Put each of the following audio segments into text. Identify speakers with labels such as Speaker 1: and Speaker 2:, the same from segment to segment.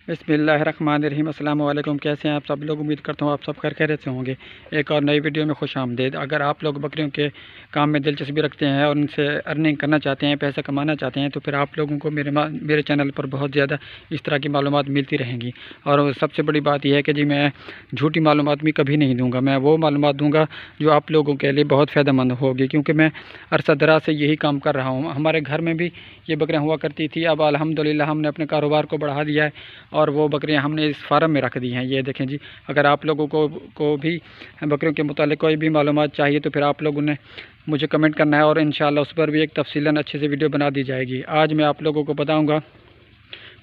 Speaker 1: बिस्मिल्लाहिर्रहमानिर्रहीम। अस्सलाम वालेकुम। कैसे हैं आप सब लोग? उम्मीद करता हूँ आप सब खैरियत से होंगे। एक और नई वीडियो में खुश आमदीद। अगर आप लोग बकरियों के काम में दिलचस्पी रखते हैं और उनसे अर्निंग करना चाहते हैं, पैसा कमाना चाहते हैं, तो फिर आप लोगों को मेरे चैनल पर बहुत ज़्यादा इस तरह की मालूमात मिलती रहेंगी। और सबसे बड़ी बात यह है कि जी मैं झूठी मालूमात भी कभी नहीं दूँगा। मैं वो मालूमात दूँगा जो आप लोगों के लिए बहुत फ़ायदेमंद होगी, क्योंकि मैं अरसा दराज से यही काम कर रहा हूँ। हमारे घर में भी ये बकरियाँ हुआ करती थी। अब अल्हम्दुलिल्लाह हमने अपने कारोबार को बढ़ा दिया है और वो बकरियां हमने इस फार्म में रख दी हैं। ये देखें जी। अगर आप लोगों को भी बकरियों के मुतालिक कोई भी मालूमात चाहिए तो फिर आप लोगों ने मुझे कमेंट करना है और इंशाल्लाह उस पर भी एक तफसीलन अच्छे से वीडियो बना दी जाएगी। आज मैं आप लोगों को बताऊँगा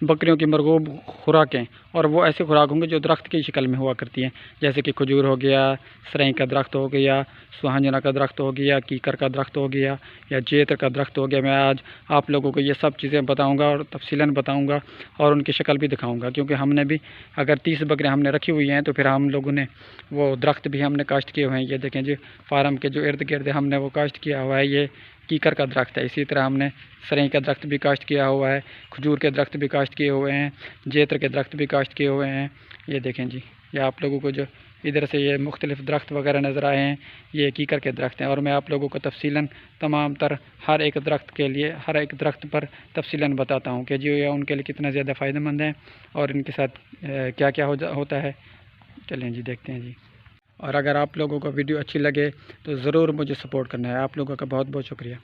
Speaker 1: बकरियों की मरगूब खुराकें, और वो ऐसे खुराक होंगे जो दरख्त की शक्ल में हुआ करती हैं, जैसे कि खजूर हो गया, सरई का दरख्त हो गया, सुहांजना का दरख्त हो गया, कीकर का दरख्त हो गया, या जेतर का दरख्त हो गया। मैं आज आप लोगों को ये सब चीज़ें बताऊंगा और तफसीलन बताऊंगा और उनकी शक्ल भी दिखाऊंगा, क्योंकि हमने भी अगर 30 बकरियां हमने रखी हुई हैं तो फिर हम लोगों ने वो दरख्त भी हमने काश्त किए हुए हैं। ये देखें जी, फार्म के जो इर्द गिर्द हमने वो काश्त किया हुआ है। ये कीकर का दरख्त है। इसी तरह हमने सरई का दरख्त भी काश्त किया हुआ है, खजूर के दरख्त भी काश्त किए हुए हैं, जेतर के दरख्त भी काश्त किए हुए हैं। ये देखें जी, ये आप लोगों को जो इधर से ये मुख्तलिफ़ दरख्त वगैरह नज़र आए हैं, ये कीकर के दरख्त हैं। और मैं आप लोगों को तफसीलन तमाम तर हर एक दरख्त के लिए, हर एक दरख्त पर तफसीलन बताता हूँ कि जी ये उनके लिए कितना ज़्यादा फ़ायदेमंद है और इनके साथ क्या क्या होता है। चलें जी, देखते हैं जी। और अगर आप लोगों को वीडियो अच्छी लगे तो ज़रूर मुझे सपोर्ट करना है। आप लोगों का बहुत बहुत शुक्रिया।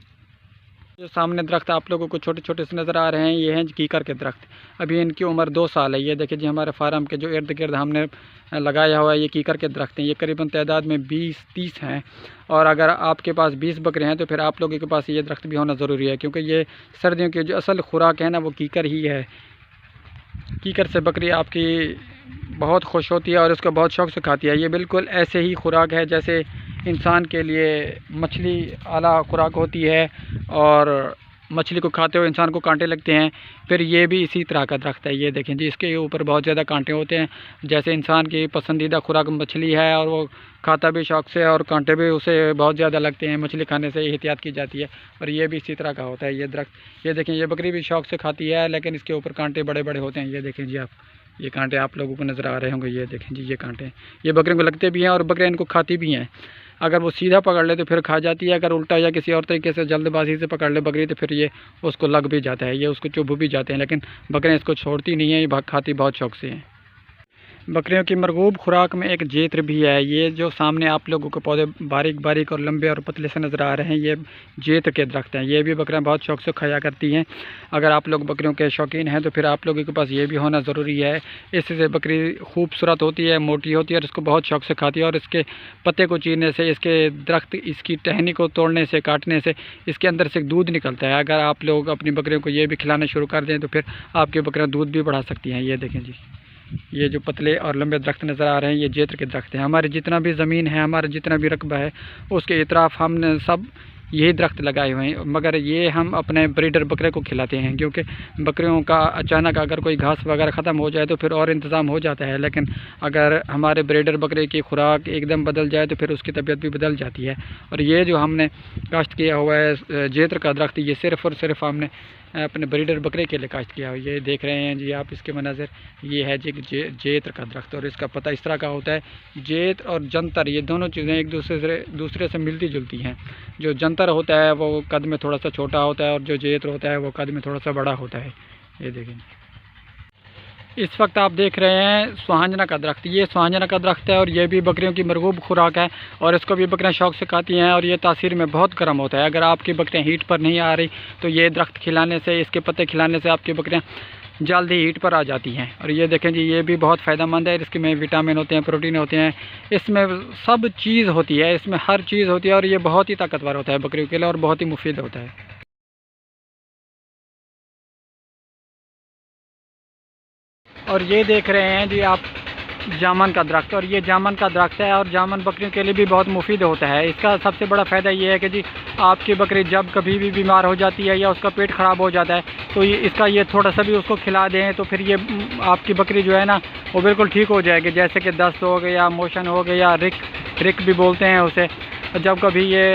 Speaker 1: जो सामने दरख्त आप लोगों को छोटे छोटे से नज़र आ रहे हैं, ये हैं कीकर के दरख्त। अभी इनकी उम्र 2 साल है। ये देखिए जी, हमारे फार्म के जो इर्द गिर्द हमने लगाया हुआ है ये कीकर के दरख्त हैं। ये करीबन तादाद में 20-30 हैं। और अगर आपके पास 20 बकरे हैं तो फिर आप लोगों के पास ये दरख्त भी होना ज़रूरी है, क्योंकि ये सर्दियों की जो असल खुराक है ना, वो कीकर ही है। कीकर से बकरी आपकी बहुत खुश होती है और इसको बहुत शौक़ से खाती है। ये बिल्कुल ऐसे ही खुराक है जैसे इंसान के लिए मछली आला खुराक होती है, और मछली को खाते हुए इंसान को कांटे लगते हैं। फिर ये भी इसी तरह का दरख्त है। ये देखें जी, इसके ऊपर बहुत ज़्यादा कांटे होते हैं। जैसे इंसान की पसंदीदा खुराक मछली है और वो खाता भी शौक़ से, और कांटे भी उसे बहुत ज़्यादा लगते हैं। मछली खाने से एहतियात की जाती है, और ये भी इसी तरह का होता है ये दरख्त। ये देखें, ये बकरी भी शौक़ से खाती है, लेकिन इसके ऊपर कांटे बड़े बड़े होते हैं। ये देखें जी, आप ये कांटे आप लोगों को नज़र आ रहे होंगे। ये देखें जी, ये कांटे ये बकरियों को लगते भी हैं और बकरियाँ इनको खाती भी हैं। अगर वो सीधा पकड़ ले तो फिर खा जाती है, अगर उल्टा या किसी और तरीके से जल्दबाजी से पकड़ ले बकरी तो फिर ये उसको लग भी जाता है, ये उसको चुभ भी जाते हैं। लेकिन बकरियाँ इसको छोड़ती नहीं है, ये खाती बहुत शौक़ से हैं। बकरियों की मरगूब खुराक में एक जेत्र भी है। ये जो सामने आप लोगों को पौधे बारीक बारीक और लंबे और पतले से नज़र आ रहे हैं, ये जेत्र के दरख्त हैं। ये भी बकरियां बहुत शौक़ से खाया करती हैं। अगर आप लोग बकरियों के शौकीन हैं तो फिर आप लोगों के पास ये भी होना ज़रूरी है। इससे बकरी खूबसूरत होती है, मोटी होती है और इसको बहुत शौक़ से खाती है। और इसके पत्ते को चीरने से, इसके दरख्त, इसकी टहनी को तोड़ने से, काटने से इसके अंदर से दूध निकलता है। अगर आप लोग अपनी बकरियों को ये भी खिलाना शुरू कर दें तो फिर आपकी बकरियाँ दूध भी बढ़ा सकती हैं। ये देखें जी, ये जो पतले और लंबे दरख्त नज़र आ रहे हैं, ये जेत्र के दरख्त हैं। हमारे जितना भी ज़मीन है, हमारा जितना भी रकबा है, उसके इतराफ़ हमने सब यही दरख्त लगाए हुए हैं। मगर ये हम अपने ब्रीडर बकरे को खिलाते हैं, क्योंकि बकरियों का अचानक अगर कोई घास वगैरह ख़त्म हो जाए तो फिर और इंतज़ाम हो जाता है। लेकिन अगर हमारे ब्रीडर बकरे की खुराक एकदम बदल जाए तो फिर उसकी तबीयत भी बदल जाती है। और ये जो हमने काश्त किया हुआ है जेत्र का दरख्त, ये सिर्फ़ और सिर्फ हमने अपने ब्रीडर बकरे के लिए काश्त किया हुआ। ये देख रहे हैं जी आप इसके मनाज़र, ये है जी जेत्र का दरख्त। और इसका पता इस तरह का होता है, जेत और जंतर ये दोनों चीज़ें एक दूसरे से मिलती जुलती हैं। जो जंतर होता है वो कद में थोड़ा सा छोटा होता है, और जो जेत्र होता है वो कद में थोड़ा सा बड़ा होता है। ये देखें, इस वक्त आप देख रहे हैं सुहांजना का दरख्त। ये सुहांजना का दरख्त है और ये भी बकरियों की मरगूब खुराक है, और इसको भी बकरियां शौक़ से खाती हैं। और ये तासीर में बहुत गर्म होता है। अगर आपकी बकरियां हीट पर नहीं आ रही तो ये दरख्त खिलाने से, इसके पत्ते खिलाने से आपकी बकरियां जल्द ही हीट पर आ जाती हैं। और ये देखें जी, ये भी बहुत फ़ायदेमंद है। इसमें विटामिन होते हैं, प्रोटीन होते हैं, इसमें सब चीज़ होती है, इसमें हर चीज़ होती है। और ये बहुत ही ताकतवर होता है बकरियों के लिए और बहुत ही मुफीद होता है। और ये देख रहे हैं जी आप जामन का दरख्त, और ये जामन का दरख्त है, और जामन बकरियों के लिए भी बहुत मुफीद होता है। इसका सबसे बड़ा फ़ायदा ये है कि जी आपकी बकरी जब कभी भी बीमार हो जाती है या उसका पेट ख़राब हो जाता है तो इसका ये थोड़ा सा भी उसको खिला दें तो फिर ये आपकी बकरी जो है ना वो बिल्कुल ठीक हो जाएगी। जैसे कि दस्त हो गया, मोशन हो गया, रिक भी बोलते हैं उसे। जब कभी ये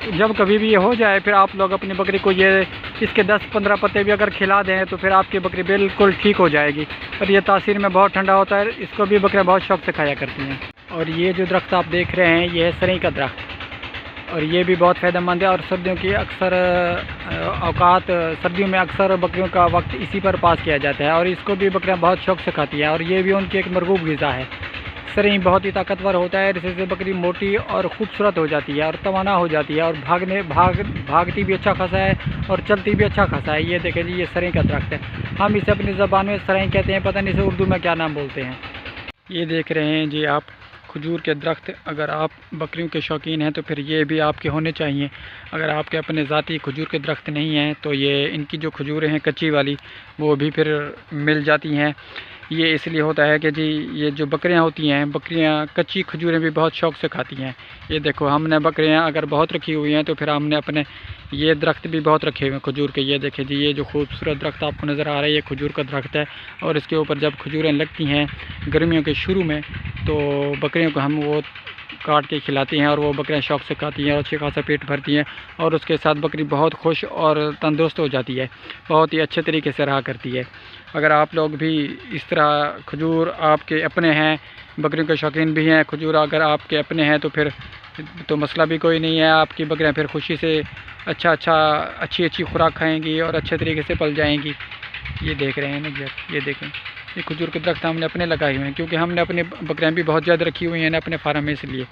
Speaker 1: जब कभी भी ये हो जाए फिर आप लोग अपनी बकरी को ये इसके 10-15 पत्ते भी अगर खिला दें तो फिर आपकी बकरी बिल्कुल ठीक हो जाएगी। और ये तासीर में बहुत ठंडा होता है, इसको भी बकरियाँ बहुत शौक़ से खाया करती हैं। और ये जो दरख्त आप देख रहे हैं ये है सरई का दरख्त, और ये भी बहुत फ़ायदेमंद है। और सर्दियों की अक्सर औकात सर्दियों में अक्सर बकरियों का वक्त इसी पर पास किया जाता है और इसको भी बकरियाँ बहुत शौक़ से खाती हैं और ये भी उनकी एक मरगूब ग़िज़ा है। सरई बहुत ही ताकतवर होता है, इससे बकरी मोटी और ख़ूबसूरत हो जाती है और तवाना हो जाती है और भागती भी अच्छा खासा है और चलती भी अच्छा खासा है। ये देखें जी, ये सरई का दरख्त है, हम इसे अपनी ज़बान में सरई कहते हैं, पता नहीं इसे उर्दू में क्या नाम बोलते हैं। ये देख रहे हैं जी आप खजूर के दरख्त, अगर आप बकरियों के शौकीन हैं तो फिर ये भी आपके होने चाहिए। अगर आपके अपने ज़ाती खजूर के दरख्त नहीं हैं तो ये इनकी जो खजूरें हैं कच्ची वाली वो भी फिर मिल जाती हैं। ये इसलिए होता है कि जी ये जो बकरियां होती हैं, बकरियां कच्ची खजूरें भी बहुत शौक़ से खाती हैं। ये देखो, हमने बकरियां अगर बहुत रखी हुई हैं तो फिर हमने अपने ये दरख्त भी बहुत रखे हुए हैं खजूर के। ये देखें जी, ये जो खूबसूरत दरख्त आपको नज़र आ रहा है ये खजूर का दरख्त है और इसके ऊपर जब खजूरें लगती हैं गर्मियों के शुरू में तो बकरियों को हम वो काट के खिलाते हैं और वो बकरियां शौक़ से खाती हैं और अच्छे खासा पेट भरती हैं और उसके साथ बकरी बहुत खुश और तंदुरुस्त हो जाती है, बहुत ही अच्छे तरीके से रहा करती है। अगर आप लोग भी इस तरह खजूर आपके अपने हैं, बकरियों के शौकीन भी हैं, खजूर अगर आपके अपने हैं तो फिर तो मसला भी कोई नहीं है, आपकी बकरियां फिर खुशी से अच्छी खुराक खाएंगी और अच्छे तरीके से पल जाएंगी। ये देख रहे हैं ना जी, ये देखें, ये खजूर के दरख्त हमने अपने लगाए हुए हैं क्योंकि हमने अपनी बकरियां भी बहुत ज़्यादा रखी हुई हैं ना अपने फार्म में, इसलिए।